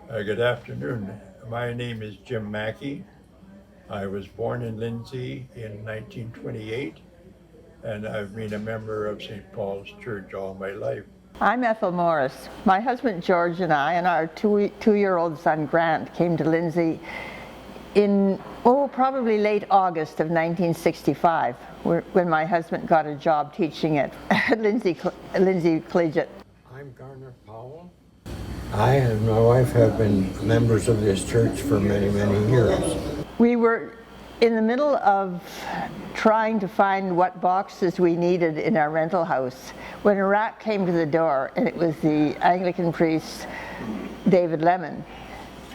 Good afternoon. My name is Jim Mackey. I was born in Lindsay in 1928, and I've been a member of St. Paul's Church all my life. I'm Ethel Morris. My husband George and I and our two-year-old son Grant came to Lindsay in, probably late August of 1965, when my husband got a job teaching at Lindsay Collegiate. I'm Garner Powell. I and my wife have been members of this church for many, many years. We were in the middle of trying to find what boxes we needed in our rental house when a rat came to the door, and it was the Anglican priest David Lemon,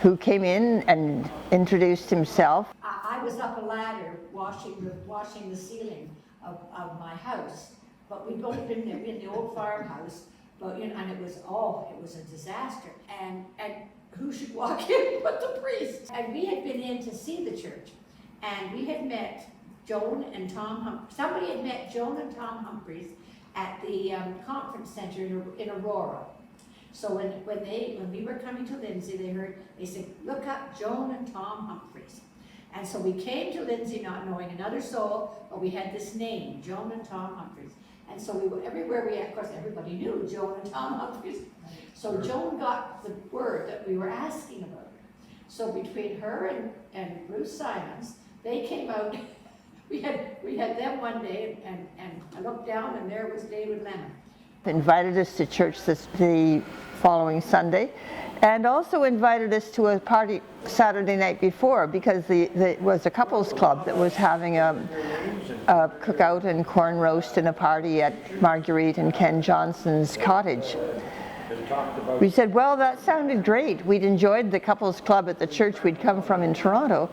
who came in and introduced himself. I was up a ladder washing the ceiling of my house, but we'd both been there in the old farmhouse. But and it was a disaster. And who should walk in but the priest? And we had been in to see the church, and we had met Joan and Tom Humphreys. Somebody had met Joan and Tom Humphreys at the conference center in Aurora. So when we were coming to Lindsay, they said, look up Joan and Tom Humphreys. And so we came to Lindsay not knowing another soul, but we had this name, Joan and Tom Humphreys. And so everywhere we, of course, everybody knew Joan and Tom Humphreys. So Joan got the word that we were asking about her. So between her and Bruce Simons, they came out. We had them one day, and I looked down, and there was David Lemon. Invited us to church the following Sunday, and also invited us to a party Saturday night before, because it was a couples club that was having a cookout and corn roast and a party at Marguerite and Ken Johnson's cottage. We said, well, that sounded great. We'd enjoyed the couples club at the church we'd come from in Toronto,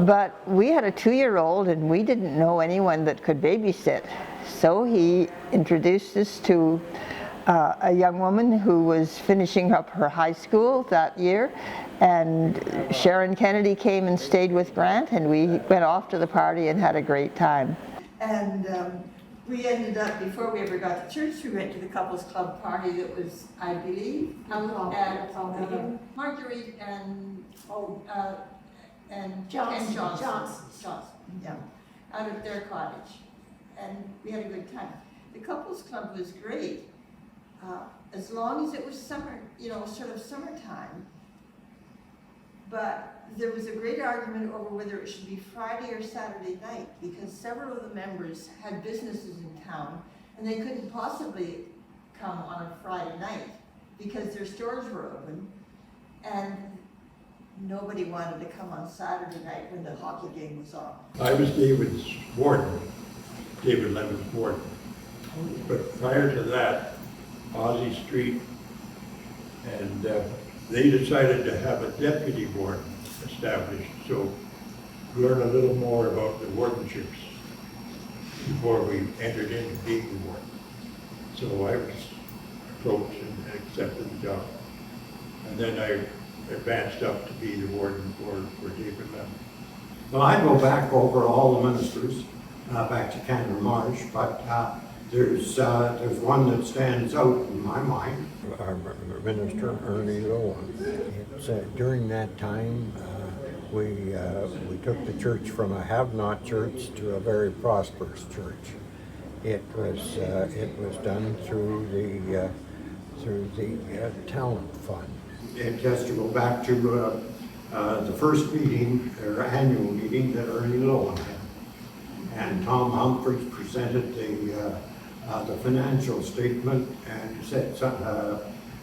but we had a 2-year-old and we didn't know anyone that could babysit. So he introduced us to a young woman who was finishing up her high school that year, and Sharon Kennedy came and stayed with Grant, and we went off to the party and had a great time. And we ended up, before we ever got to church, we went to the couples club party that was, I believe, at Marguerite and Ken Johnson, yeah, out of their cottage. And we had a good time. The couples club was great, as long as it was summer, sort of summertime. But there was a great argument over whether it should be Friday or Saturday night, because several of the members had businesses in town, and they couldn't possibly come on a Friday night because their stores were open, and nobody wanted to come on Saturday night when the hockey game was on. I was David Lemon's warden. But prior to that, Ozzie Street, and they decided to have a deputy warden established, so learn a little more about the wardenship before we entered into being the warden. So I was approached and accepted the job. And then I advanced up to be the warden for David Lemon. Well, I go back over all the ministers, back to Canon Marsh, but there's one that stands out in my mind. Our minister, Ernie Lowen. It's, during that time, we took the church from a have-not church to a very prosperous church. It was done through the talent fund. And just to go back to the first meeting, or annual meeting that Ernie Lowen had. And Tom Humphreys presented the financial statement and said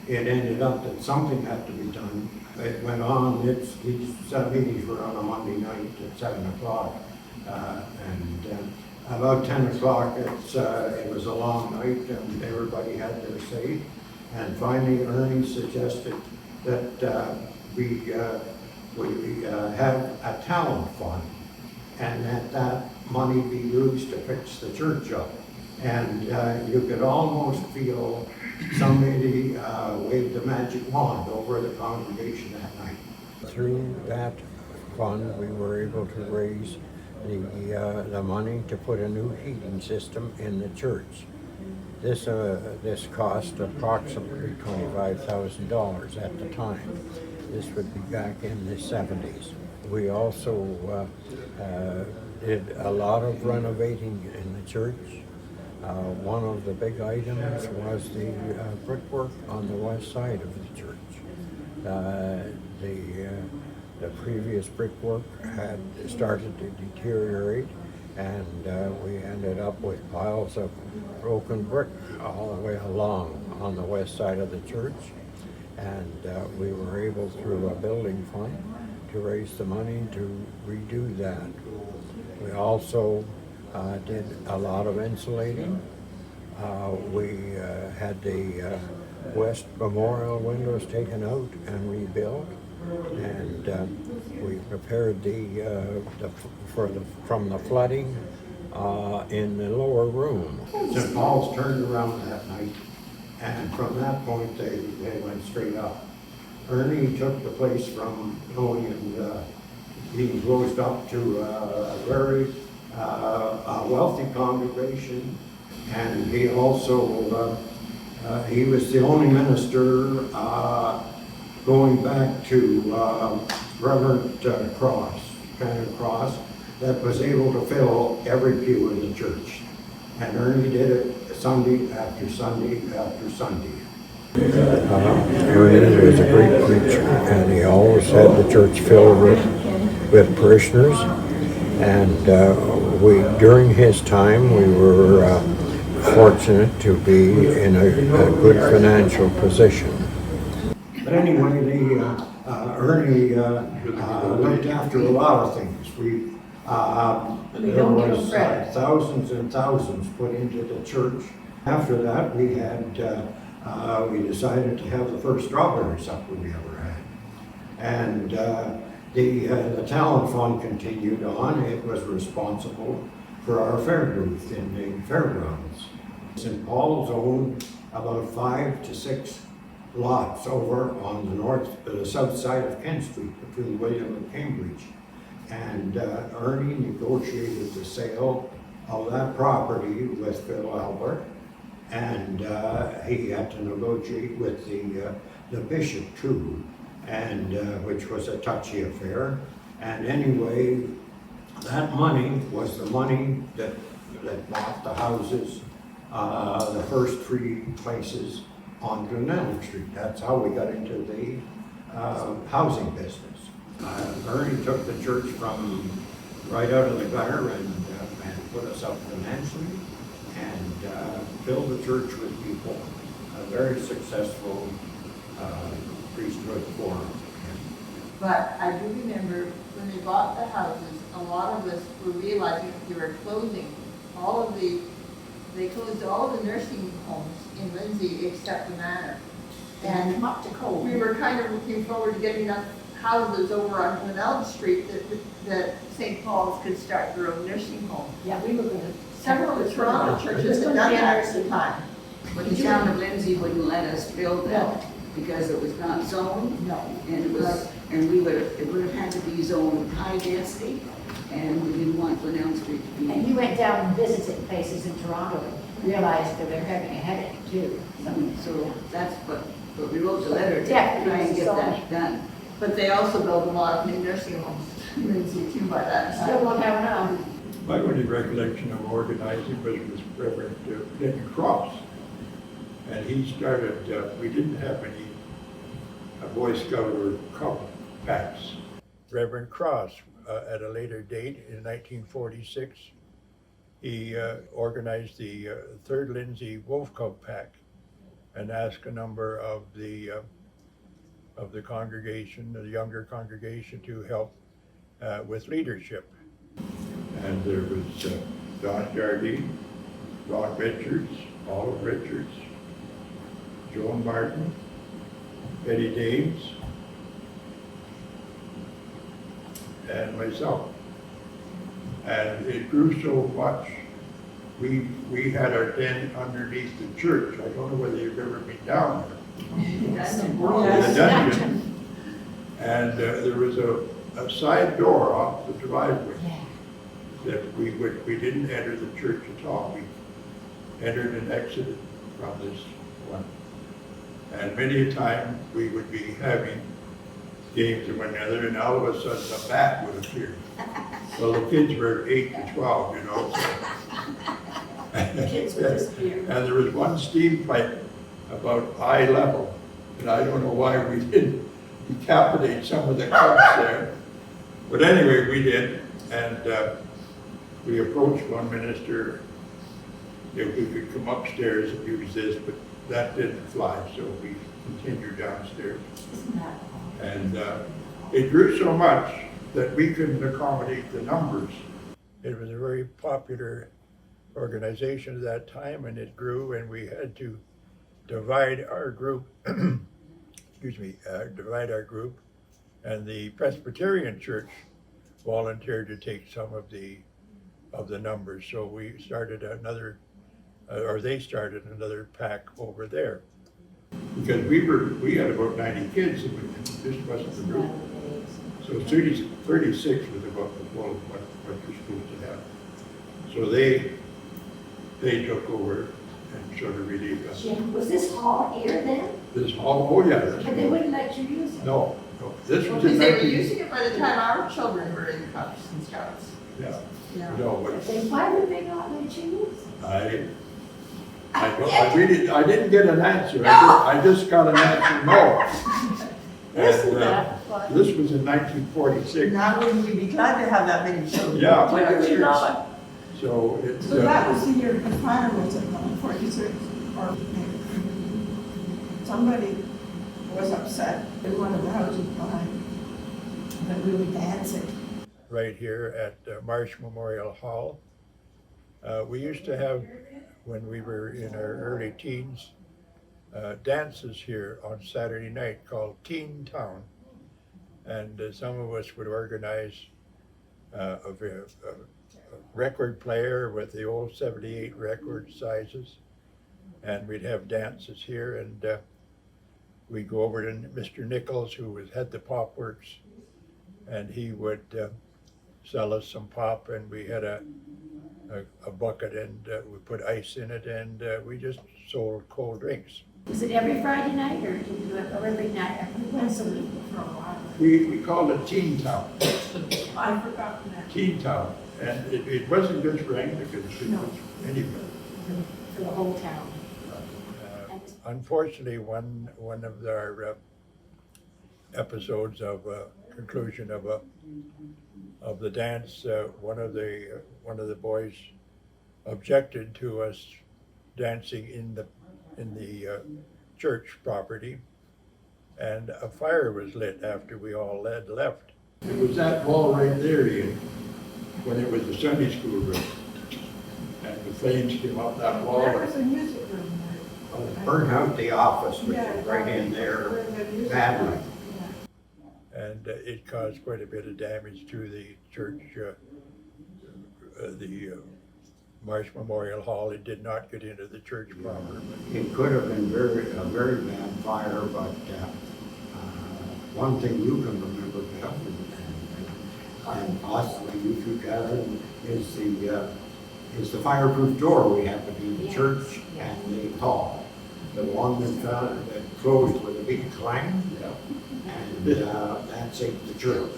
it ended up that something had to be done. It went on, these meetings were on a Monday night at 7 o'clock. And about 10 o'clock, it was a long night and everybody had their say. And finally, Ernie suggested that we have a talent fund, and that money be used to fix the church up. And you could almost feel somebody waved the magic wand over the congregation that night. Through that fund, we were able to raise the money to put a new heating system in the church. This cost approximately $25,000 at the time. This would be back in the 70s. We also did a lot of renovating in the church. One of the big items was the brickwork on the west side of the church. The previous brickwork had started to deteriorate, and we ended up with piles of broken brick all the way along on the west side of the church. And we were able, through a building fund, to raise the money to redo that. We also did a lot of insulating. We had the west memorial windows taken out and rebuilt, and we prepared from the flooding in the lower room. St. Paul's turned around that night, and from that point they went straight up. Ernie took the place from going and being closed up to a very wealthy congregation, and he also he was the only minister going back to Reverend Canon Cross, that was able to fill every pew in the church. And Ernie did it Sunday after Sunday after Sunday. Ernie was a great preacher, and he always had the church filled with parishioners. And during his time, we were fortunate to be in a good financial position. But anyway, Ernie looked after a lot of things. There was thousands and thousands put into the church. After that, we decided to have the first strawberry supper we ever had. And the talent fund continued on. It was responsible for our fair booth in the fairgrounds. St. Paul's owned about 5 to 6 lots over on the south side of Kent Street between William and Cambridge. And Ernie negotiated the sale of that property with Phil Albert, and he had to negotiate with the bishop too, and which was a touchy affair. And anyway, that money was the money that bought the houses, the first 3 places on Canon Street. That's how we got into the housing business. Ernie took the church from right out of the gutter and put us up financially, and filled the church with people. A very successful priesthood for him. But I do remember when they bought the houses, a lot of us were realizing that they were closing they closed all of the nursing homes in Lindsay except the manor. And up to cold. we were kind of looking forward to getting enough houses over on Glenelg Street that St. Paul's could start their own nursing home. Yeah, we were gonna. Several of the Toronto churches had done that at the time. But the town of Lindsay wouldn't let us build that because it was not zoned. No. And it was, and it would have had to be zoned high density, and we didn't want Glenelg Street to be. And you went down and visited places in Toronto and realized that they're having a headache too. So that's what we wrote the letter to Yeah, try and get so- that done. But they also built a lot of new nursing homes in Lindsay too by that Still time. won't have enough. My only recollection of organizing was with Reverend Lindsay Cross. And he started, we didn't have any Boy Scout or Cub packs. Reverend Cross, at a later date in 1946, he organized the Third Lindsay Wolf Cub pack and asked a number of the congregation, the younger congregation, to help with leadership. And there was Don Jardine, Ron Richards, Olive Richards, Joan Martin, Betty Dames, and myself. And it grew so much, we had our den underneath the church. I don't know whether you've ever been down there. In the dungeon. And there was a side door off the driveway that we didn't enter the church at all. We entered and exited from this one. And many a time we would be having games and one another, and all of a sudden a bat would appear. Well, the kids were 8 to 12, you know. The kids would disappear. And there was one steam pipe about eye level, and I don't know why we didn't decapitate some of the cubs there. But anyway, we did, and we approached one minister if we could come upstairs and use this, but that didn't fly, so we continued downstairs. Isn't that? And it grew so much that we couldn't accommodate the numbers. It was a very popular organization at that time, and it grew, and we had to divide our group, divide our group, and the Presbyterian Church volunteered to take some of the numbers. So we started another, or they started another pack over there. Because we had about 90 kids, and this wasn't the group. So 36 was about the full of what you're supposed to have. So they took over and sort of relieved us. Jim, was this hall here then? This hall, oh yeah, this But they wouldn't let you use it? no, this was Because in they were 19... using it by the time our children were in Cubs and Scouts. Yeah, Yeah. no, but Then why would they not let you use it? I didn't get an answer. I just got an answer, no. Isn't And that funny? this was in 1946. Now wouldn't you be glad to have that many children? Yeah. to our church? So it's, So that was the year the fire was at 46, or somebody was upset in one of the houses behind, that we were dancing. right here at Marsh Memorial Hall. We used to have, when we were in our early teens, dances here on Saturday night called Teen Town. And some of us would organize a record player with the old 78 record sizes, and we'd have dances here, and we'd go over to Mr. Nichols, who had the Pop Works, and he would sell us some pop, and we had a bucket, and we put ice in it, and we just sold cold drinks. Was it every Friday night or did you do it every night, once a week? For a while. We called it Teen Town, I've forgotten that. Teen Town, and it wasn't just for Anglicans, it was anybody. For the whole town. Unfortunately, one of our episodes of conclusion of the dance, one of the boys objected to us dancing in the church property, and a fire was lit after we all left. It was that wall right there, Ian, when it was the Sunday school room, and the flames came up that wall. There was a music room Burned out the office, which there. is right in there Where the music badly. was. And it caused quite a bit of damage to the church, the Marsh Memorial Hall. It did not get into the church proper. It could have been a very bad fire, but one thing you can remember, Bill, and possibly you two, Kevin, is the fireproof door we have in the church and the hall. The one that closed with a big clang, and that saved the church.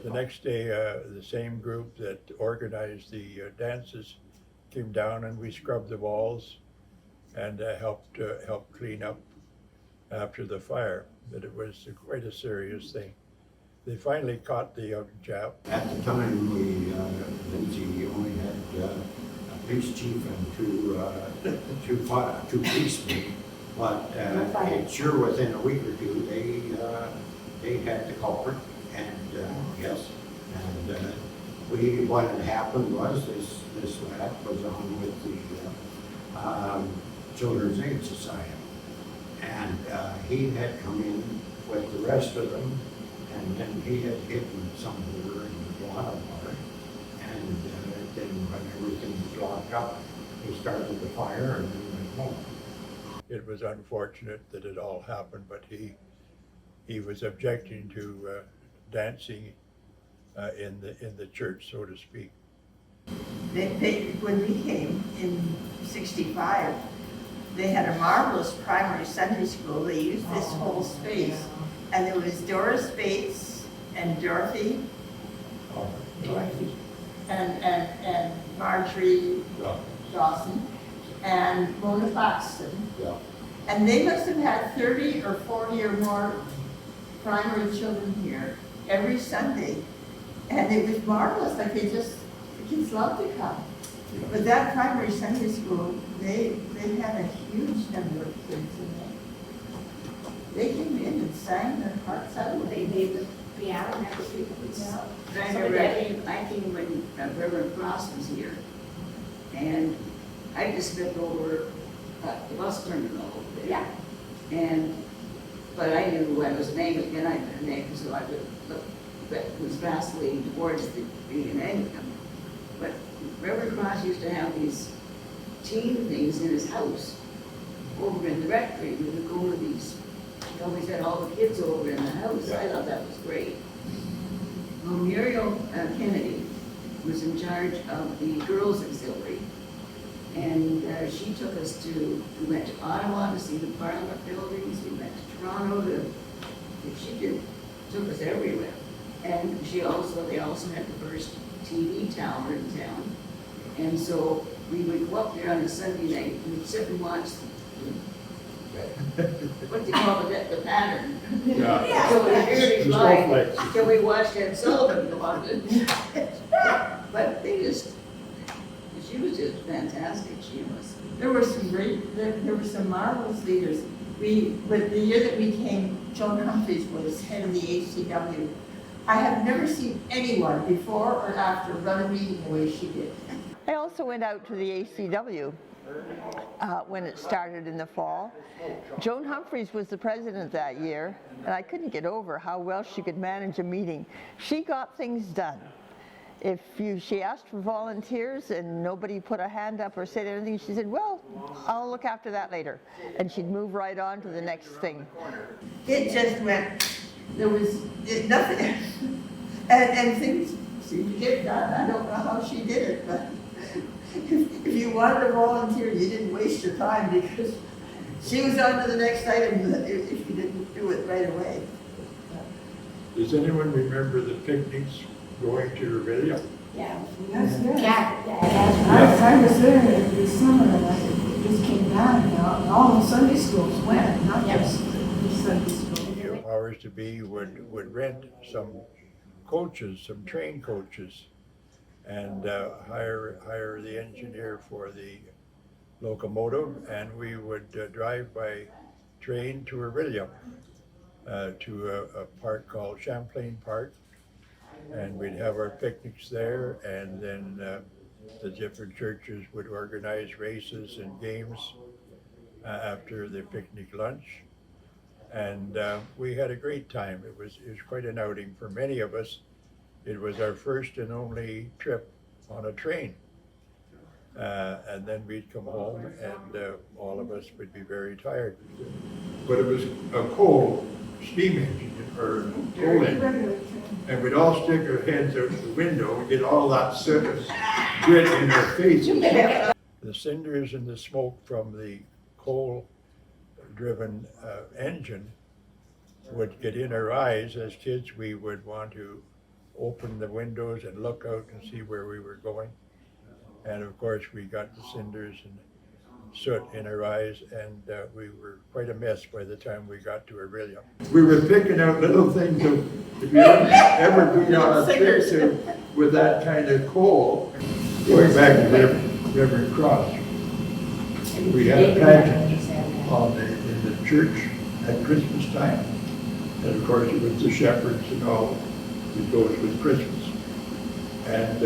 The next day, the same group that organized the dances came down, and we scrubbed the walls and helped clean up after the fire. But it was quite a serious thing. They finally caught the young chap. At the time, Lindsay only had a police chief and two policemen, but it sure within a week or two, they had the culprit, and yes, and what had happened was this lad was on with the Children's Aid Society, and he had come in with the rest of them, and then he had hidden somewhere in the water bar, and then when everything was locked up, he started the fire and then went home. It was unfortunate that it all happened, but he was objecting to dancing in the church, so to speak. When we came in '65, they had a marvelous primary Sunday school. They used this whole space and there was Doris Bates and Dorothy and Marjorie Dawson and Mona Paxton. And they must have had 30 or 40 or more primary children here every Sunday. And it was marvelous, like the kids loved to come. But that primary Sunday school, they had a huge number of kids in there. They came in and sang their hearts out. They made the piano next week. I remember I came when Reverend Cross was here, and I just stepped over the bus terminal over there. Yeah. But I knew I was an Anglican, I'd been an Anglican, so I was vacillating towards being an Anglican. But Reverend Cross used to have these teen things in his house over in the rectory. We would go to these, he always had all the kids over in the house. I thought that was great. Well, Muriel Kennedy was in charge of the Girls Auxiliary, and she took us we went to Ottawa to see the Parliament buildings, we went to Toronto took us everywhere. And they also had the first TV tower in town. And so we would go up there on a Sunday night, and we'd sit and watch what do you call it, the pattern. Yeah. So we really The fly, snowflakes. till we watched Ed Sullivan go on it. But she was just fantastic, she was. There were some marvelous leaders. But the year that we came, Joan Humphreys was head of the HCW. I have never seen anyone before or after run a meeting the way she did. I also went out to the ACW when it started in the fall. Joan Humphreys was the president that year, and I couldn't get over how well she could manage a meeting. She got things done. She asked for volunteers and nobody put a hand up or said anything, she said, well, I'll look after that later. And she'd move right on to the next thing. It just went, nothing. And things seemed to get done. I don't know how she did it, but if you wanted to volunteer, you didn't waste your time because she was on to the next item if you didn't do it right away. Does anyone remember the picnics going to Orillia? Yeah. That's good. Yeah. I was there this summer, and I just came back, and all the Sunday schools went, not just the Sunday school. The powers to be would rent some coaches, some train coaches, and hire the engineer for the locomotive, and we would drive by train to Orillia, to a park called Champlain Park, and we'd have our picnics there, and then the different churches would organize races and games after the picnic lunch, and we had a great time. It was quite an outing for many of us. It was our first and only trip on a train. And then we'd come home and all of us would be very tired. But it was a coal steam engine or coal engine. And we'd all stick our heads out the window and get all that soot and grit in our faces. The cinders and the smoke from the coal-driven engine would get in our eyes. As kids, we would want to open the windows and look out and see where we were going. And of course, we got the cinders and soot in our eyes, and we were quite a mess by the time we got to Orillia. We were picking out little things if you ever been on a trip with that kind of coal. Going back to Reverend Cross, we had a pageant in the church at Christmas time. And of course, it was the shepherds and all that goes with Christmas. And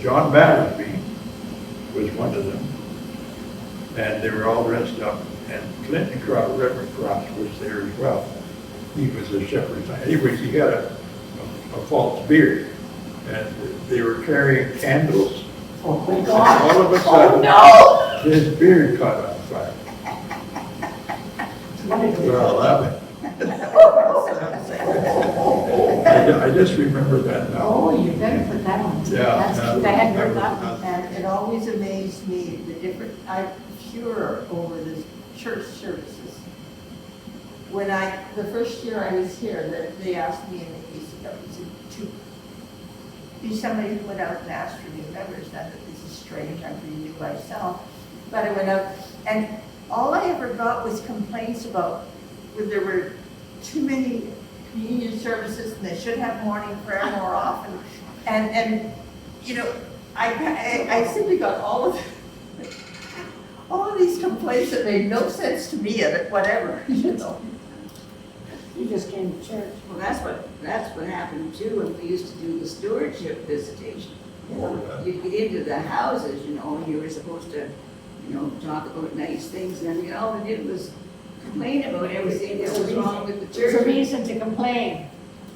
John Battersby was one of them, and they were all dressed up, and Reverend Cross was there as well. He was a shepherd. Anyways, he had a false beard, and they were carrying candles. Oh my God. And all of a sudden, his beard caught on fire. Well, I just remember that now. Oh, you better put that on. Yeah. That's, I hadn't heard that one. And it always amazed me, I'm sure over the church services. the first year I was here, that they asked me in the ECW to be somebody who went out and asked for new members. Not that this is strange, I'm pretty new myself. But I went out, and all I ever got was complaints about when there were too many communion services and they should have morning prayer more often. And you know, I simply got all of these complaints that made no sense to me at whatever, you know. You just came to church. Well, that's what happened too when we used to do the stewardship visitation. You'd get into the houses, you know, and you were supposed to, you know, talk about nice things, and you know, all they did was complain about everything that was wrong with the There's a church. reason to complain.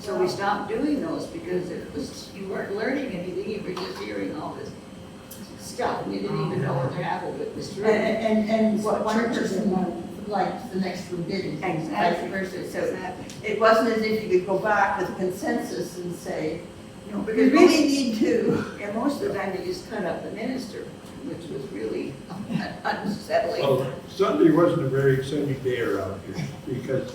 So we stopped doing those because you weren't learning anything, you were just hearing all this stuff, and you didn't even know whether half of it was true. And what one Churches person are liked, the next one didn't, vice Exactly. versa. So Exactly. it wasn't as if you could go back with a consensus and say, You know, we because really need to. and most of the time they just cut up the minister, which was really unsettling. Well, Sunday wasn't a very exciting day around here because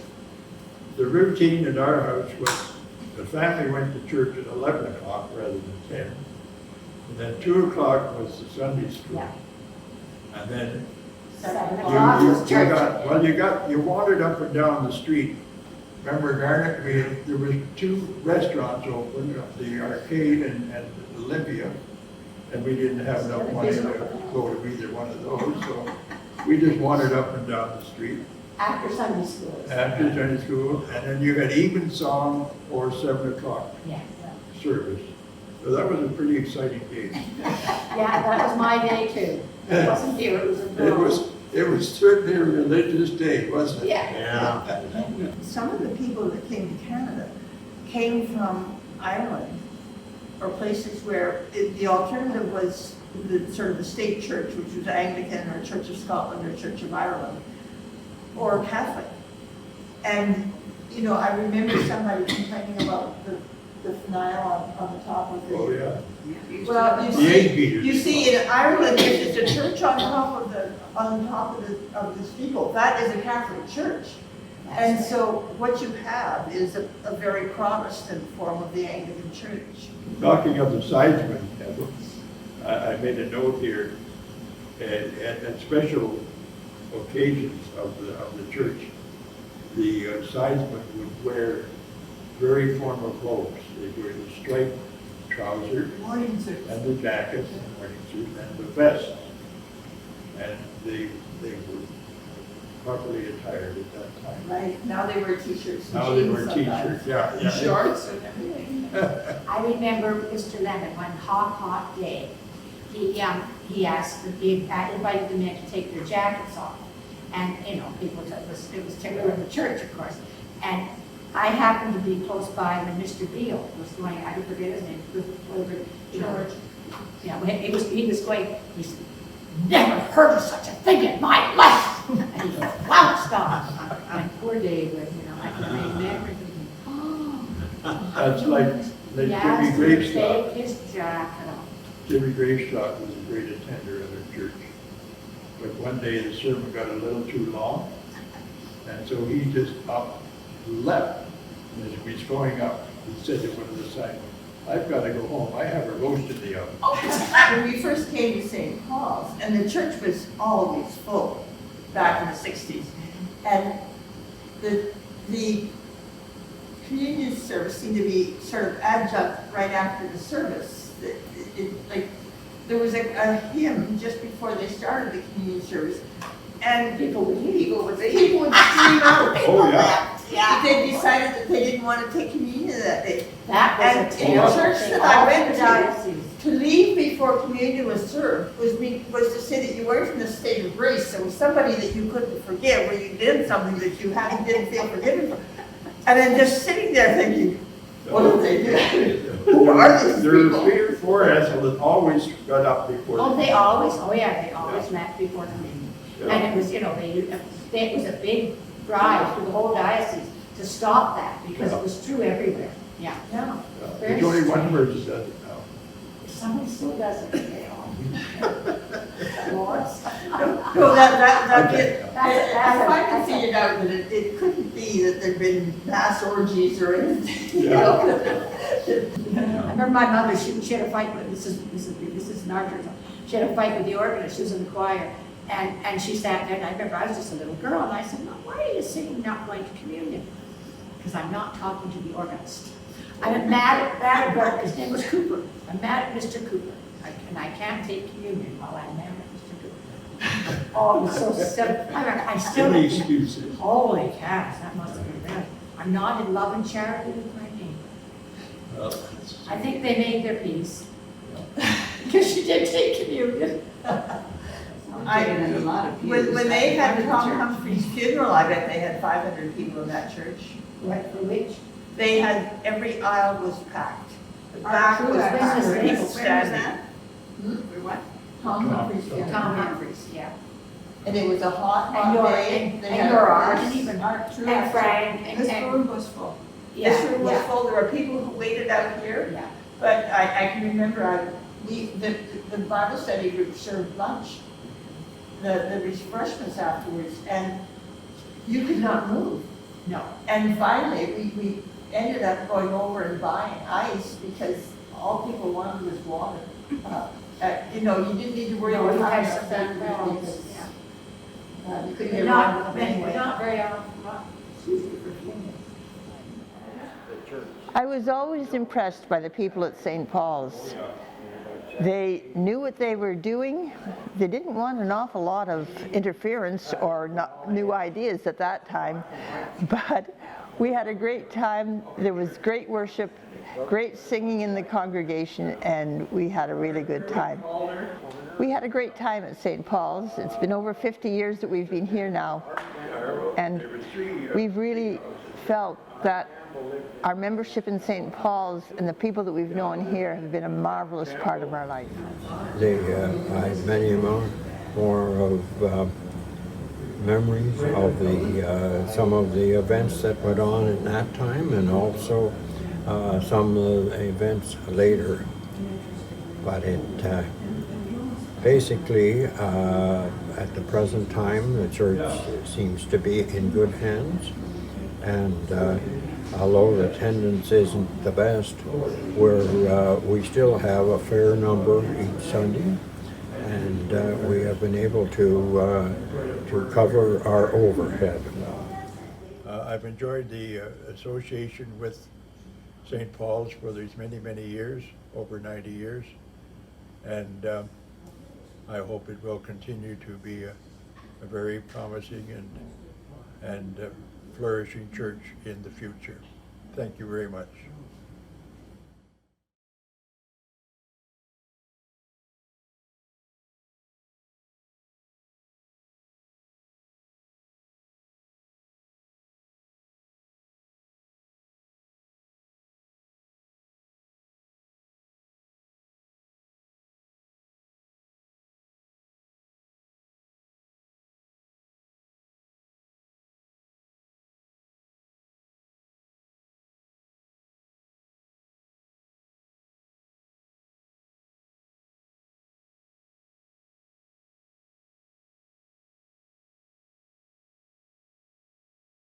the routine in our house was the family went to church at 11 o'clock rather than 10. And then 2 o'clock was the Sunday school. Yeah. And then 7 o'clock was church. you wandered up and down the street. Remember Garnet, there was 2 restaurants open, the Arcade and Olympia, and we didn't have enough money to go to either one of those, so we just wandered up and down the street After Sunday school. after Sunday school, and then you had even song or 7 o'clock Yeah. service. So that was a pretty exciting day. Yeah, that was my day too. It wasn't here, it was abroad. It was certainly a religious day, wasn't it? Yeah. Some of the people that came to Canada came from Ireland or places where the alternative was the sort of the state church, which was Anglican or Church of Scotland or Church of Ireland, or Catholic. And, you know, I remember somebody complaining about the Nile on the top of the. Oh, yeah. Well, you The egg beaters. You see, in Ireland, there's just a church on top of the steeple. That is a Catholic church. And so what you have is a very Protestant form of the Anglican Church. Talking of the sidesmen, I made a note here, at special occasions of the church, the sidesmen would wear very formal clothes. They'd wear the striped trousers Morning service. and the jackets and morning suit and the vests. And they were properly attired at that time. Right, now they wear t-shirts and Now they jeans wear sometimes. t-shirts, yeah. And shorts and everything. I remember Mr. Lemon, one hot day, he asked, he invited the men to take their jackets off. And, you know, it was typical of the church, of course. And I happened to be close by when Mr. Beale was going, I forget his name, George. Yeah, he was going, he said, never heard of such a thing in my life. And he goes, wow, stop. And poor David, you know, I can remember thinking, oh. That's like He Jimmy asked him to Gravestock. take his jacket off. Jimmy Gravestock was a great attender of our church. But one day the sermon got a little too long, and so he just left. And as he was going up, he said to one of the sidemen, I've got to go home, I have a roast in the oven. When we first came to St. Paul's, and the church was always full back in the 60s, and the communion service seemed to be sort of adjunct right after the service. Like, there was a hymn just before they started the communion service, and people would stream out. Oh, yeah. Yeah. They decided that they didn't want to take communion that day. That was And a in the terrible church thing. that I went to, Diocese. to leave before communion was served was to say that you weren't in a state of grace. There was somebody that you couldn't forgive, or you did something that you didn't feel forgiven for. And then just sitting there thinking, what did they do? Who are these There were people? 3 or 4 assholes that always got up before. They always met before the meeting. Yeah. And it was, you know, it was a big drive through the whole diocese to stop that, because it was true everywhere. Yeah. Yeah. There's only one person does it now. Somebody still does it, they all. Lawrence. No, Okay. I finally figured out that it couldn't be that there'd been mass orgies or anything, you know? I remember my mother, she had a fight with, this is an art journal. She had a fight with the organist, she was in the choir, and she sat there, and I remember I was just a little girl, and I said, "Mom, why are you singing not going to communion?" Because I'm not talking to the organist. I'm mad at Bert, his name was Cooper. I'm mad at Mr. Cooper, and I can't take communion while I'm mad at Mr. Cooper. Oh, it was so silly. I still. Any excuses? Holy cats, that must have been bad. I'm not in love and charity with my neighbor. I think they made their peace. Because she did take communion. And a lot of pews. When they had Under the Tom church. Humphrey's funeral, I bet they had 500 people in that church. What, for which? They had, every aisle was packed. The Our back true was packed, business with people is- standing. For what? Tom Humphrey's funeral. Tom Humphreys, yeah. And it was a hot, And hot your, day. They and had your art. art, and even Art, true and art. Frank, This and, room was full. This room was yeah, full, there were people who waited out here. yeah. But I can remember, the Bible study group served lunch, the refreshments afterwards, and you could not move. No. And finally, we ended up going over and buying ice because all people wanted was water. You know, you didn't need to worry No, about you having had a some fan background, because yeah. you couldn't But get not, around with them anyway. not very often, excuse me for feeling. I was always impressed by the people at St. Paul's. They knew what they were doing. They didn't want an awful lot of interference or new ideas at that time, but we had a great time. There was great worship, great singing in the congregation, and we had a really good time. We had a great time at St. Paul's. It's been over 50 years that we've been here now, and we've really felt that our membership in St. Paul's and the people that we've known here have been a marvelous part of our life. I have many more of memories of some of the events that went on at that time, and also some of the events later. But it basically, at the present time, the church seems to be in good hands, and although the attendance isn't the best, we still have a fair number each Sunday, and we have been able to cover our overhead. I've enjoyed the association with St. Paul's for these many, many years, over 90 years, and I hope it will continue to be a very promising and flourishing church in the future. Thank you very much.